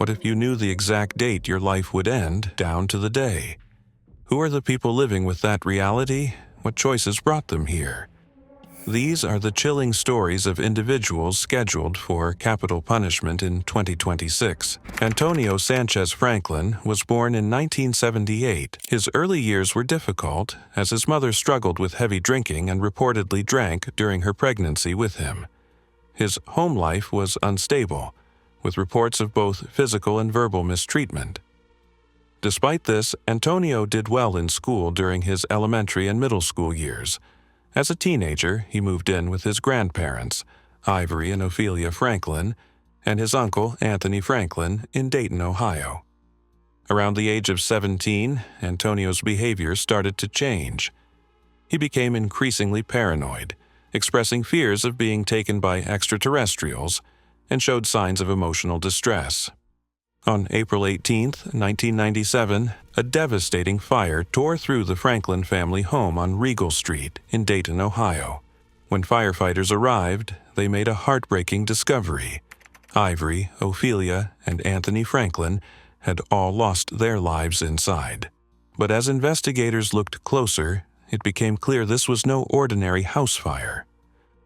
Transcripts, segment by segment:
What if you knew the exact date your life would end, down to the day? Who are the people living with that reality? What choices brought them here? These are the chilling stories of individuals scheduled for capital punishment in 2026. Antonio Sanchez Franklin was born in 1978. His early years were difficult, as his mother struggled with heavy drinking and reportedly drank during her pregnancy with him. His home life was unstable, with reports of both physical and verbal mistreatment. Despite this, Antonio did well in school during his elementary and middle school years. As a teenager, he moved in with his grandparents, Ivory and Ophelia Franklin, and his uncle, Anthony Franklin, in Dayton, Ohio. Around the age of 17, Antonio's behavior started to change. He became increasingly paranoid, expressing fears of being taken by extraterrestrials, and showed signs of emotional distress. On April 18, 1997, a devastating fire tore through the Franklin family home on Regal Street in Dayton, Ohio. When firefighters arrived, they made a heartbreaking discovery. Ivory, Ophelia, and Anthony Franklin had all lost their lives inside. But as investigators looked closer, it became clear this was no ordinary house fire.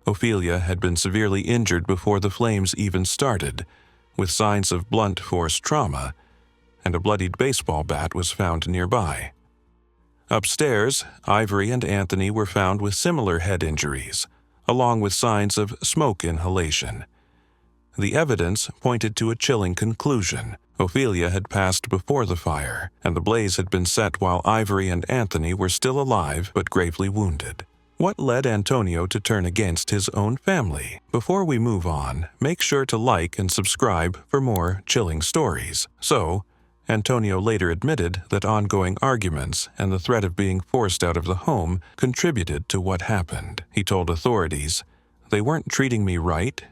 Ophelia had been severely injured before the flames even started, with signs of blunt force trauma, and a bloodied baseball bat was found nearby. Upstairs, Ivory and Anthony were found with similar head injuries, along with signs of smoke inhalation. The evidence pointed to a chilling conclusion. Ophelia had passed before the fire, and the blaze had been set while Ivory and Anthony were still alive but gravely wounded. What led Antonio to turn against his own family? Before we move on, make sure to like and subscribe for more chilling stories. So, Antonio later admitted that ongoing arguments and the threat of being forced out of the home contributed to what happened. He told authorities, "They weren't treating me right,"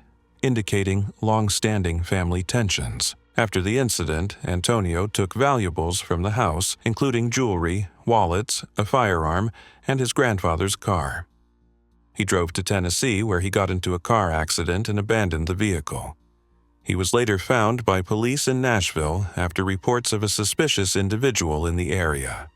indicating long-standing family tensions. After the incident, Antonio took valuables from the house, including jewelry, wallets, a firearm, and his grandfather's car. He drove to Tennessee, where he got into a car accident and abandoned the vehicle. He was later found by police in Nashville after reports of a suspicious individual in the area.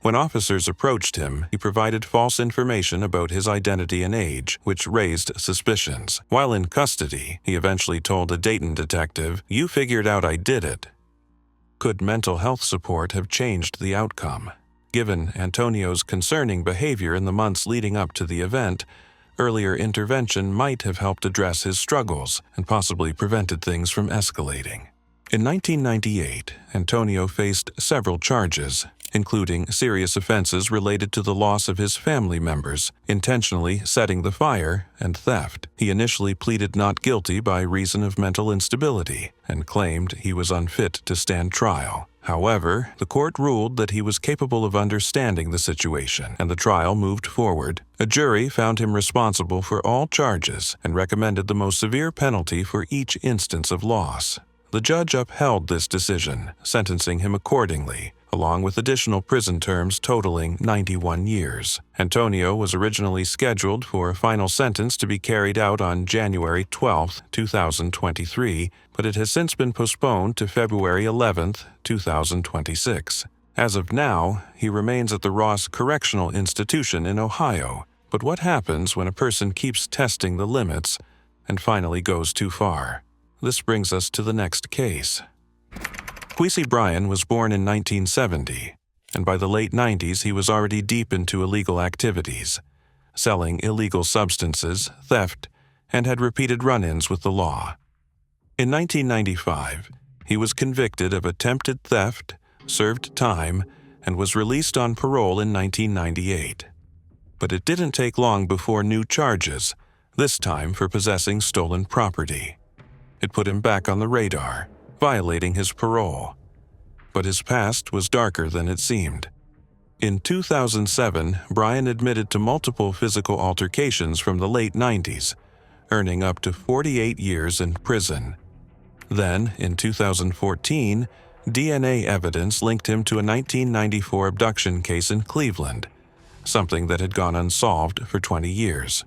When officers approached him, he provided false information about his identity and age, which raised suspicions. While in custody, he eventually told a Dayton detective, "You figured out I did it." Could mental health support have changed the outcome? Given Antonio's concerning behavior in the months leading up to the event, earlier intervention might have helped address his struggles and possibly prevented things from escalating. In 1998, Antonio faced several charges, including serious offenses related to the loss of his family members, intentionally setting the fire, and theft. He initially pleaded not guilty by reason of mental instability and claimed he was unfit to stand trial. However, the court ruled that he was capable of understanding the situation, and the trial moved forward. A jury found him responsible for all charges and recommended the most severe penalty for each instance of loss. The judge upheld this decision, sentencing him accordingly, along with additional prison terms totaling 91 years. Antonio was originally scheduled for a final sentence to be carried out on January 12, 2023, but it has since been postponed to February 11, 2026. As of now, he remains at the Ross Correctional Institution in Ohio. But what happens when a person keeps testing the limits and finally goes too far? This brings us to the next case. Kwesi Bryan was born in 1970, and by the late 90s he was already deep into illegal activities, selling illegal substances, theft, and had repeated run-ins with the law. In 1995, he was convicted of attempted theft, served time, and was released on parole in 1998. But it didn't take long before new charges, this time for possessing stolen property. It put him back on the radar, violating his parole. But his past was darker than it seemed. In 2007, Bryan admitted to multiple physical altercations from the late 90s, earning up to 48 years in prison. Then, in 2014, DNA evidence linked him to a 1994 abduction case in Cleveland, something that had gone unsolved for 20 years.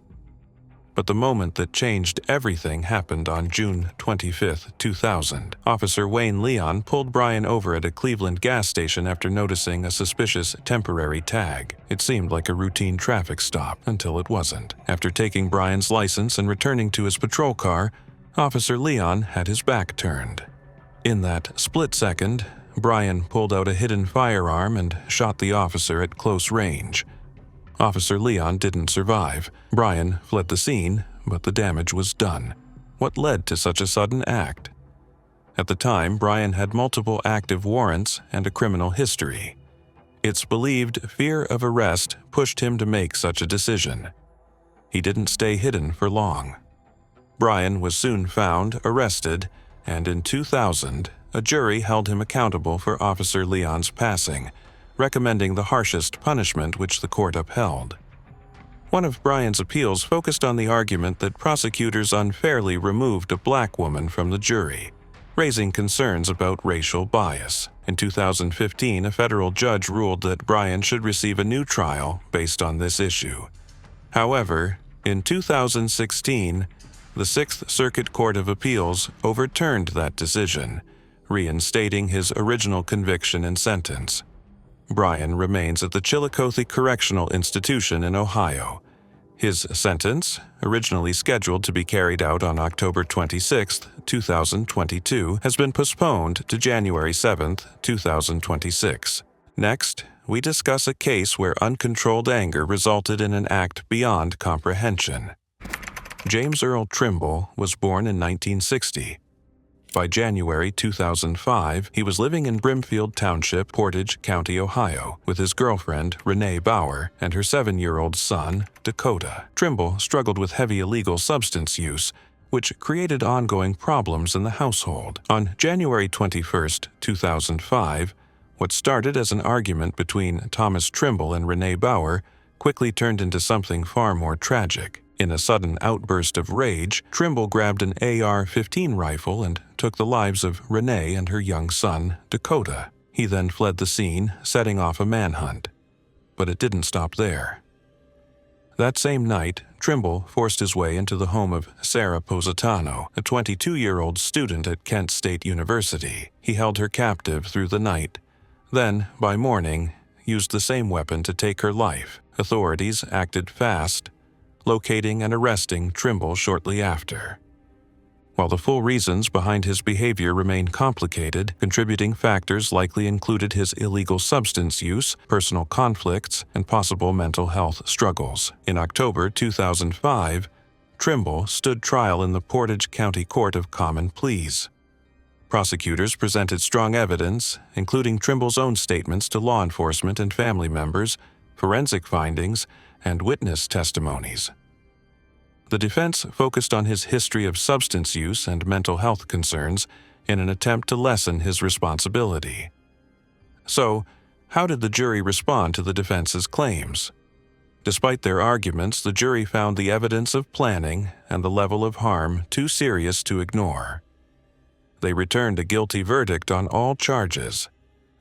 But the moment that changed everything happened on June 25, 2000. Officer Wayne Leon pulled Brian over at a Cleveland gas station after noticing a suspicious temporary tag. It seemed like a routine traffic stop until it wasn't. After taking Brian's license and returning to his patrol car, Officer Leon had his back turned. In that split second, Brian pulled out a hidden firearm and shot the officer at close range. Officer Leon didn't survive. Brian fled the scene, but the damage was done. What led to such a sudden act? At the time, Brian had multiple active warrants and a criminal history. It's believed fear of arrest pushed him to make such a decision. He didn't stay hidden for long. Brian was soon found, arrested, and in 2000, a jury held him accountable for Officer Leon's passing, recommending the harshest punishment, which the court upheld. One of Brian's appeals focused on the argument that prosecutors unfairly removed a black woman from the jury, raising concerns about racial bias. In 2015, a federal judge ruled that Brian should receive a new trial based on this issue. However, in 2016, the Sixth Circuit Court of Appeals overturned that decision, reinstating his original conviction and sentence. Brian remains at the Chillicothe Correctional Institution in Ohio. His sentence, originally scheduled to be carried out on October 26, 2022, has been postponed to January 7, 2026. Next, we discuss a case where uncontrolled anger resulted in an act beyond comprehension. James Earl Trimble was born in 1960. By January 2005, he was living in Brimfield Township, Portage County, Ohio, with his girlfriend, Renee Bauer, and her 7-year-old son, Dakota. Trimble struggled with heavy illegal substance use, which created ongoing problems in the household. On January 21, 2005, what started as an argument between Thomas Trimble and Renee Bauer quickly turned into something far more tragic. In a sudden outburst of rage, Trimble grabbed an AR-15 rifle and took the lives of Renee and her young son, Dakota. He then fled the scene, setting off a manhunt. But it didn't stop there. That same night, Trimble forced his way into the home of Sarah Positano, a 22-year-old student at Kent State University. He held her captive through the night. Then, by morning, used the same weapon to take her life. Authorities acted fast, locating and arresting Trimble shortly after. While the full reasons behind his behavior remain complicated, contributing factors likely included his illegal substance use, personal conflicts, and possible mental health struggles. In October 2005, Trimble stood trial in the Portage County Court of Common Pleas. Prosecutors presented strong evidence, including Trimble's own statements to law enforcement and family members, forensic findings, and witness testimonies. The defense focused on his history of substance use and mental health concerns in an attempt to lessen his responsibility. So, how did the jury respond to the defense's claims? Despite their arguments, the jury found the evidence of planning and the level of harm too serious to ignore. They returned a guilty verdict on all charges.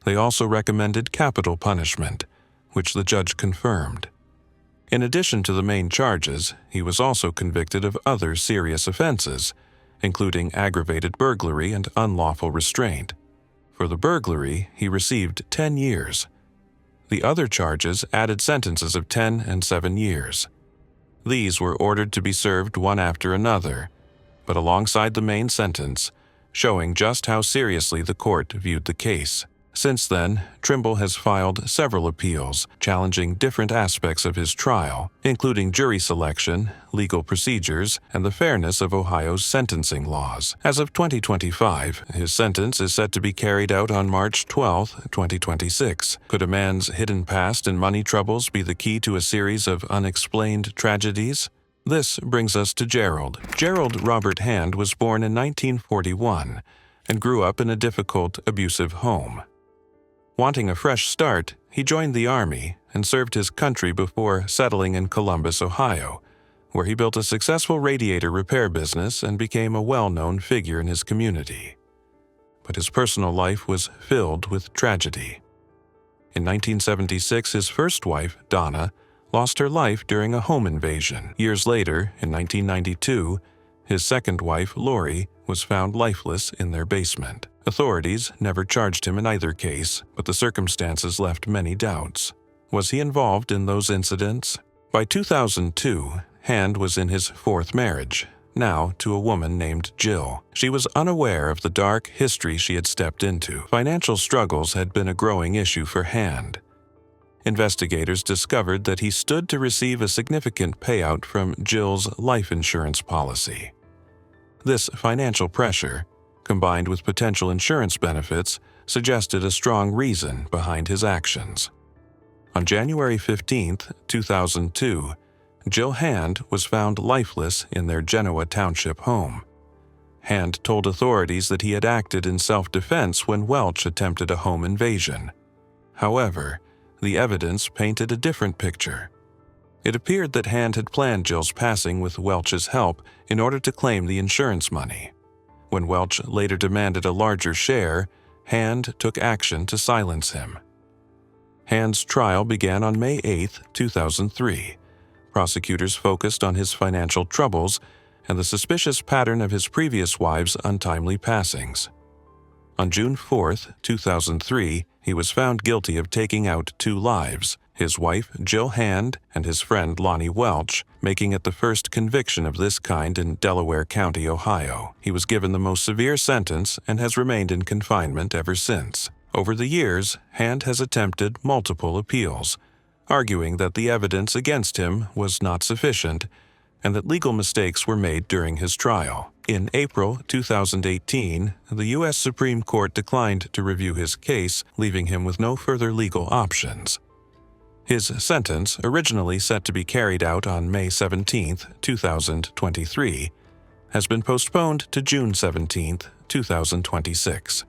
They also recommended capital punishment, which the judge confirmed. In addition to the main charges, he was also convicted of other serious offenses, including aggravated burglary and unlawful restraint. For the burglary, he received 10 years. The other charges added sentences of 10 and 7 years. These were ordered to be served one after another, but alongside the main sentence, showing just how seriously the court viewed the case. Since then, Trimble has filed several appeals challenging different aspects of his trial, including jury selection, legal procedures, and the fairness of Ohio's sentencing laws. As of 2025, his sentence is set to be carried out on March 12, 2026. Could a man's hidden past and money troubles be the key to a series of unexplained tragedies? This brings us to Gerald. Gerald Robert Hand was born in 1941 and grew up in a difficult, abusive home. Wanting a fresh start, he joined the Army and served his country before settling in Columbus, Ohio, where he built a successful radiator repair business and became a well-known figure in his community. But his personal life was filled with tragedy. In 1976, his first wife, Donna, lost her life during a home invasion. Years later, in 1992, his second wife, Lori, was found lifeless in their basement. Authorities never charged him in either case, but the circumstances left many doubts. Was he involved in those incidents? By 2002, Hand was in his fourth marriage, now to a woman named Jill. She was unaware of the dark history she had stepped into. Financial struggles had been a growing issue for Hand. Investigators discovered that he stood to receive a significant payout from Jill's life insurance policy. This financial pressure, combined with potential insurance benefits, suggested a strong reason behind his actions. On January 15, 2002, Jill Hand was found lifeless in their Genoa Township home. Hand told authorities that he had acted in self-defense when Welch attempted a home invasion. However, the evidence painted a different picture. It appeared that Hand had planned Jill's passing with Welch's help in order to claim the insurance money. When Welch later demanded a larger share, Hand took action to silence him. Hand's trial began on May 8, 2003. Prosecutors focused on his financial troubles and the suspicious pattern of his previous wives' untimely passings. On June 4, 2003, he was found guilty of taking out 2 lives, his wife Jill Hand and his friend Lonnie Welch, making it the first conviction of this kind in Delaware County, Ohio. He was given the most severe sentence and has remained in confinement ever since. Over the years, Hand has attempted multiple appeals, arguing that the evidence against him was not sufficient and that legal mistakes were made during his trial. In April 2018, the U.S. Supreme Court declined to review his case, leaving him with no further legal options. His sentence, originally set to be carried out on May 17, 2023, has been postponed to June 17, 2026.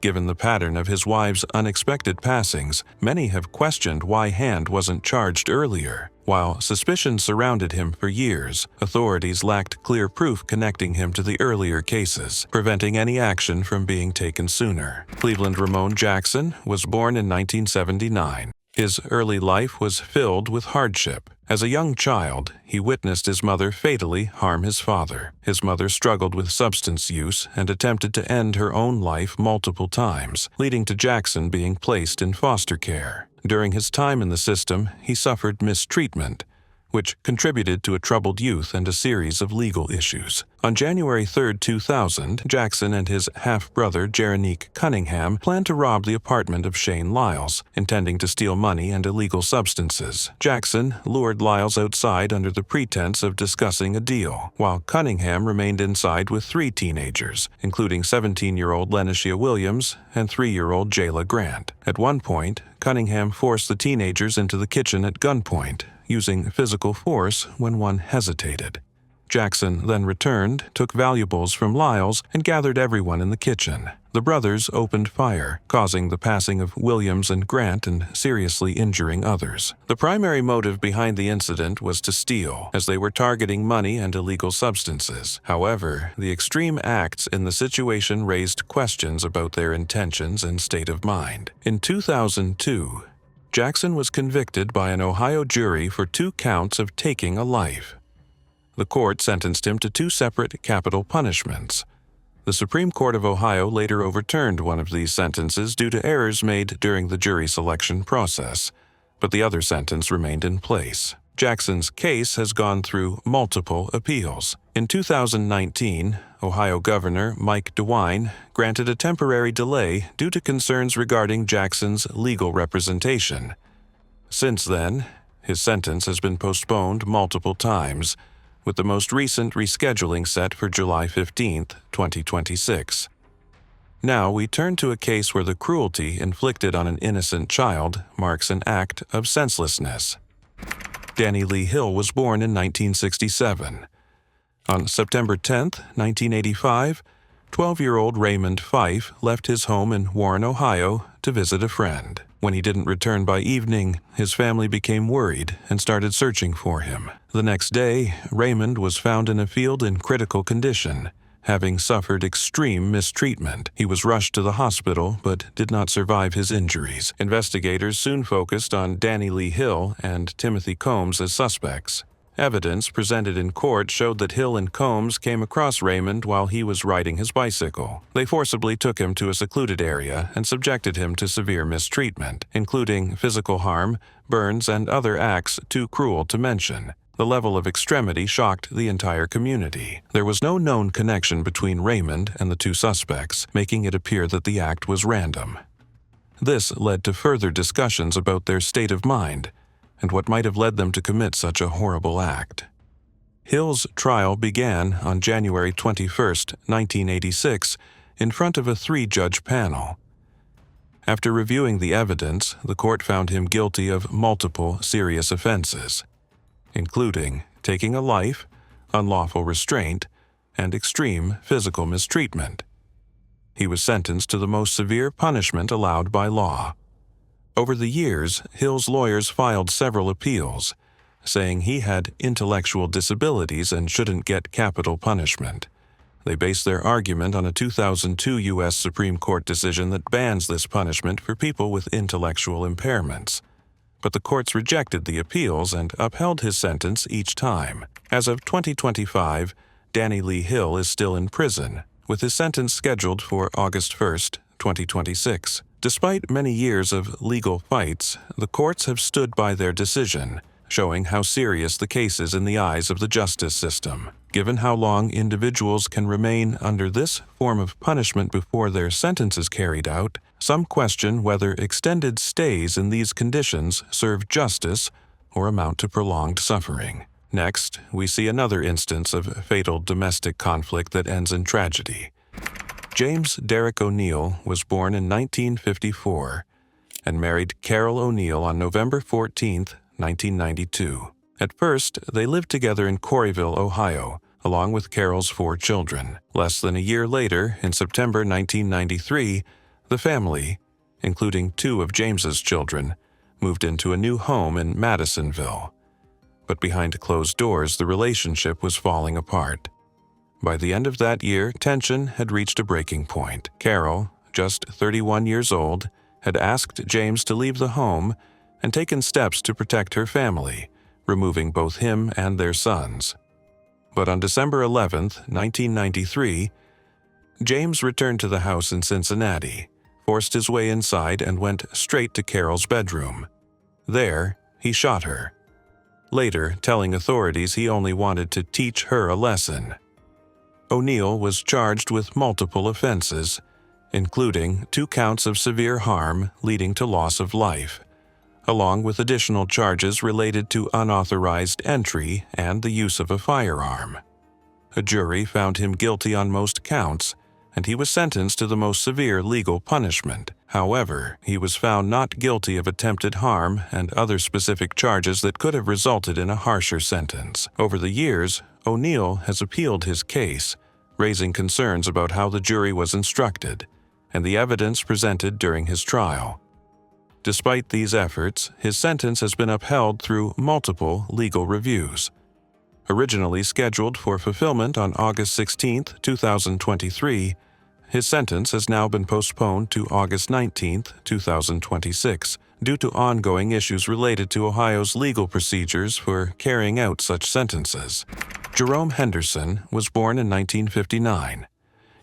Given the pattern of his wife's unexpected passings, many have questioned why Hand wasn't charged earlier. While suspicion surrounded him for years, authorities lacked clear proof connecting him to the earlier cases, preventing any action from being taken sooner. Cleveland Ramon Jackson was born in 1979. His early life was filled with hardship. As a young child, he witnessed his mother fatally harm his father. His mother struggled with substance use and attempted to end her own life multiple times, leading to Jackson being placed in foster care. During his time in the system, he suffered mistreatment, which contributed to a troubled youth and a series of legal issues. On January 3, 2000, Jackson and his half-brother Jeronique Cunningham planned to rob the apartment of Shane Lyles, intending to steal money and illegal substances. Jackson lured Lyles outside under the pretense of discussing a deal, while Cunningham remained inside with 3 teenagers, including 17-year-old Lenishia Williams and 3-year-old Jayla Grant. At one point, Cunningham forced the teenagers into the kitchen at gunpoint, using physical force when one hesitated. Jackson then returned, took valuables from Lyles, and gathered everyone in the kitchen. The brothers opened fire, causing the passing of Williams and Grant and seriously injuring others. The primary motive behind the incident was to steal, as they were targeting money and illegal substances. However, the extreme acts in the situation raised questions about their intentions and state of mind. In 2002, Jackson was convicted by an Ohio jury for 2 counts of taking a life. The court sentenced him to 2 separate capital punishments. The Supreme Court of Ohio later overturned one of these sentences due to errors made during the jury selection process, but the other sentence remained in place. Jackson's case has gone through multiple appeals. In 2019, Ohio Governor Mike DeWine granted a temporary delay due to concerns regarding Jackson's legal representation. Since then, his sentence has been postponed multiple times, with the most recent rescheduling set for July 15, 2026. Now we turn to a case where the cruelty inflicted on an innocent child marks an act of senselessness. Danny Lee Hill was born in 1967. On September 10, 1985, 12-year-old Raymond Fife left his home in Warren, Ohio, to visit a friend. When he didn't return by evening, his family became worried and started searching for him. The next day, Raymond was found in a field in critical condition, having suffered extreme mistreatment. He was rushed to the hospital but did not survive his injuries. Investigators soon focused on Danny Lee Hill and Timothy Combs as suspects. Evidence presented in court showed that Hill and Combs came across Raymond while he was riding his bicycle. They forcibly took him to a secluded area and subjected him to severe mistreatment, including physical harm, burns, and other acts too cruel to mention. The level of extremity shocked the entire community. There was no known connection between Raymond and the two suspects, making it appear that the act was random. This led to further discussions about their state of mind and what might have led them to commit such a horrible act. Hill's trial began on January 21, 1986, in front of a 3-judge panel. After reviewing the evidence, the court found him guilty of multiple serious offenses, including taking a life, unlawful restraint, and extreme physical mistreatment. He was sentenced to the most severe punishment allowed by law. Over the years, Hill's lawyers filed several appeals, saying he had intellectual disabilities and shouldn't get capital punishment. They based their argument on a 2002 U.S. Supreme Court decision that bans this punishment for people with intellectual impairments. But the courts rejected the appeals and upheld his sentence each time. As of 2025, Danny Lee Hill is still in prison, with his sentence scheduled for August 1, 2026. Despite many years of legal fights, the courts have stood by their decision, showing how serious the case is in the eyes of the justice system. Given how long individuals can remain under this form of punishment before their sentence is carried out, some question whether extended stays in these conditions serve justice or amount to prolonged suffering. Next, we see another instance of fatal domestic conflict that ends in tragedy. James Derrick O'Neill was born in 1954 and married Carol O'Neill on November 14, 1992. At first, they lived together in Corryville, Ohio, along with Carol's 4 children. Less than a year later, in September 1993, the family, including 2 of James's children, moved into a new home in Madisonville. But behind closed doors, the relationship was falling apart. By the end of that year, tension had reached a breaking point. Carol, just 31 years old, had asked James to leave the home and taken steps to protect her family, removing both him and their sons. But on December 11, 1993, James returned to the house in Cincinnati, forced his way inside, and went straight to Carol's bedroom. There, he shot her, later telling authorities he only wanted to teach her a lesson. O'Neill was charged with multiple offenses, including 2 counts of severe harm leading to loss of life, along with additional charges related to unauthorized entry and the use of a firearm. A jury found him guilty on most counts, and he was sentenced to the most severe legal punishment. However, he was found not guilty of attempted harm and other specific charges that could have resulted in a harsher sentence. Over the years, O'Neill has appealed his case, raising concerns about how the jury was instructed and the evidence presented during his trial. Despite these efforts, his sentence has been upheld through multiple legal reviews. Originally scheduled for fulfillment on August 16, 2023, his sentence has now been postponed to August 19, 2026, due to ongoing issues related to Ohio's legal procedures for carrying out such sentences. Jerome Henderson was born in 1959.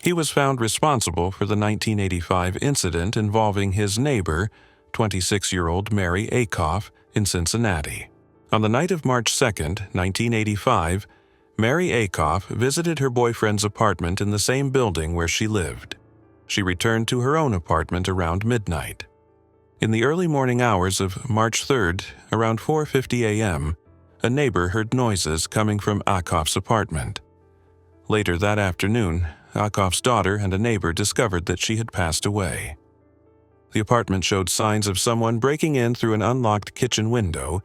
He was found responsible for the 1985 incident involving his neighbor, 26-year-old Mary Akoff, in Cincinnati. On the night of March 2, 1985, Mary Akoff visited her boyfriend's apartment in the same building where she lived. She returned to her own apartment around midnight. In the early morning hours of March 3, around 4:50 a.m., a neighbor heard noises coming from Akoff's apartment. Later that afternoon, Akoff's daughter and a neighbor discovered that she had passed away. The apartment showed signs of someone breaking in through an unlocked kitchen window,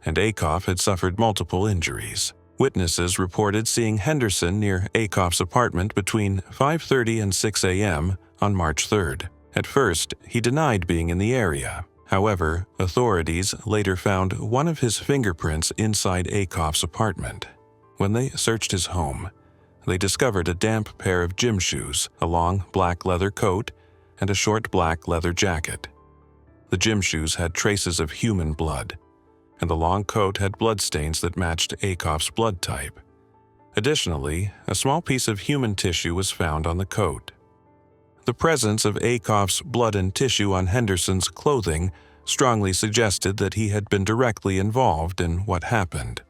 and Akoff had suffered multiple injuries. Witnesses reported seeing Henderson near Akoff's apartment between 5:30 and 6 a.m. on March 3rd. At first, he denied being in the area. However, authorities later found one of his fingerprints inside Akoff's apartment. When they searched his home, They discovered a damp pair of gym shoes, a long black leather coat, and a short black leather jacket. The gym shoes had traces of human blood, and the long coat had bloodstains that matched Akoff's blood type. Additionally, a small piece of human tissue was found on the coat. The presence of Akoff's blood and tissue on Henderson's clothing strongly suggested that he had been directly involved in what happened.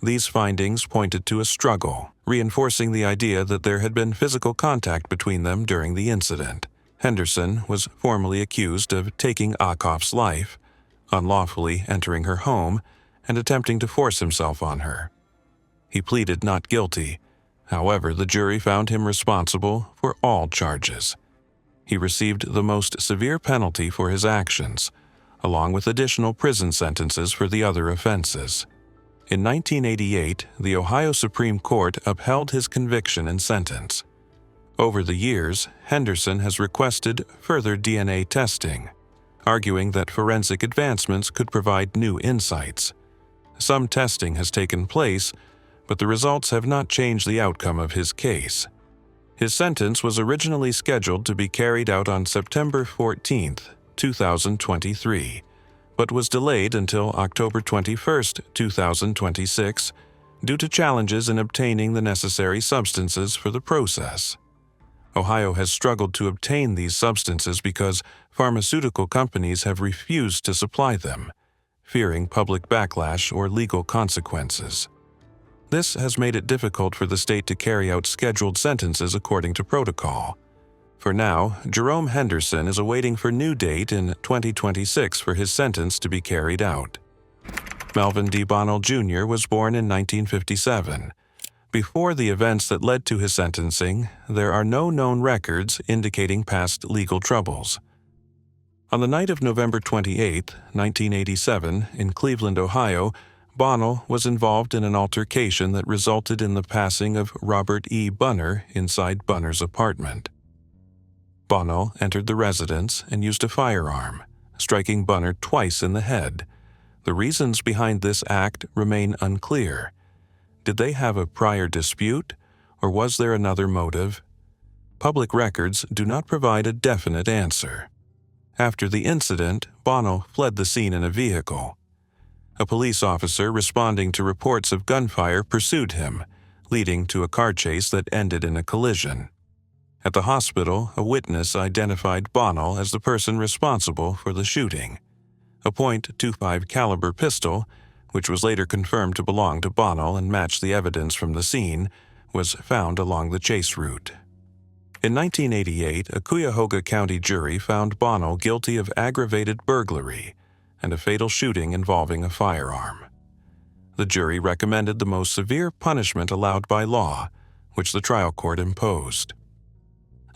These findings pointed to a struggle, reinforcing the idea that there had been physical contact between them during the incident. Henderson was formally accused of taking Akoff's life, unlawfully entering her home, and attempting to force himself on her. He pleaded not guilty. However, the jury found him responsible for all charges. He received the most severe penalty for his actions, along with additional prison sentences for the other offenses. In 1988, the Ohio Supreme Court upheld his conviction and sentence. Over the years, Henderson has requested further DNA testing, arguing that forensic advancements could provide new insights. Some testing has taken place, but the results have not changed the outcome of his case. His sentence was originally scheduled to be carried out on September 14, 2023, but was delayed until October 21, 2026, due to challenges in obtaining the necessary substances for the process. Ohio has struggled to obtain these substances because pharmaceutical companies have refused to supply them, fearing public backlash or legal consequences. This has made it difficult for the state to carry out scheduled sentences according to protocol. For now, Jerome Henderson is awaiting for new date in 2026 for his sentence to be carried out. Melvin D. Bonnell Jr. was born in 1957. Before the events that led to his sentencing, there are no known records indicating past legal troubles. On the night of November 28, 1987, in Cleveland, Ohio, Bonnell was involved in an altercation that resulted in the passing of Robert E. Bunner inside Bunner's apartment. Bonnell entered the residence and used a firearm, striking Bunner twice in the head. The reasons behind this act remain unclear. Did they have a prior dispute, or was there another motive? Public records do not provide a definite answer. After the incident, Bonnell fled the scene in a vehicle. A police officer responding to reports of gunfire pursued him, leading to a car chase that ended in a collision. At the hospital, a witness identified Bonnell as the person responsible for the shooting. A .25 caliber pistol, which was later confirmed to belong to Bonnell and match the evidence from the scene, was found along the chase route. In 1988, a Cuyahoga County jury found Bonnell guilty of aggravated burglary and a fatal shooting involving a firearm. The jury recommended the most severe punishment allowed by law, which the trial court imposed.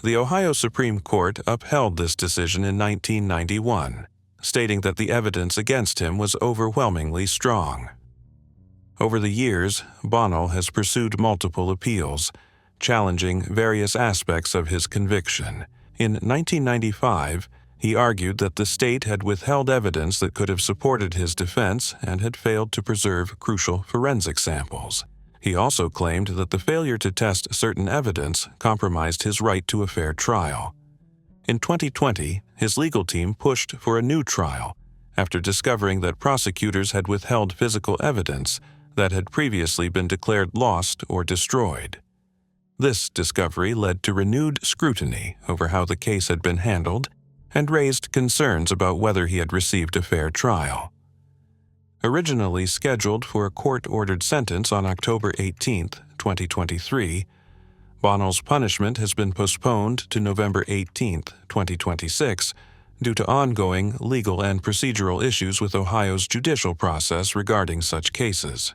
The Ohio Supreme Court upheld this decision in 1991, stating that the evidence against him was overwhelmingly strong. Over the years, Bonnell has pursued multiple appeals, challenging various aspects of his conviction. In 1995, he argued that the state had withheld evidence that could have supported his defense and had failed to preserve crucial forensic samples. He also claimed that the failure to test certain evidence compromised his right to a fair trial. In 2020, his legal team pushed for a new trial after discovering that prosecutors had withheld physical evidence that had previously been declared lost or destroyed. This discovery led to renewed scrutiny over how the case had been handled and raised concerns about whether he had received a fair trial. Originally scheduled for a court-ordered sentence on October 18, 2023, Bonnell's punishment has been postponed to November 18, 2026, due to ongoing legal and procedural issues with Ohio's judicial process regarding such cases.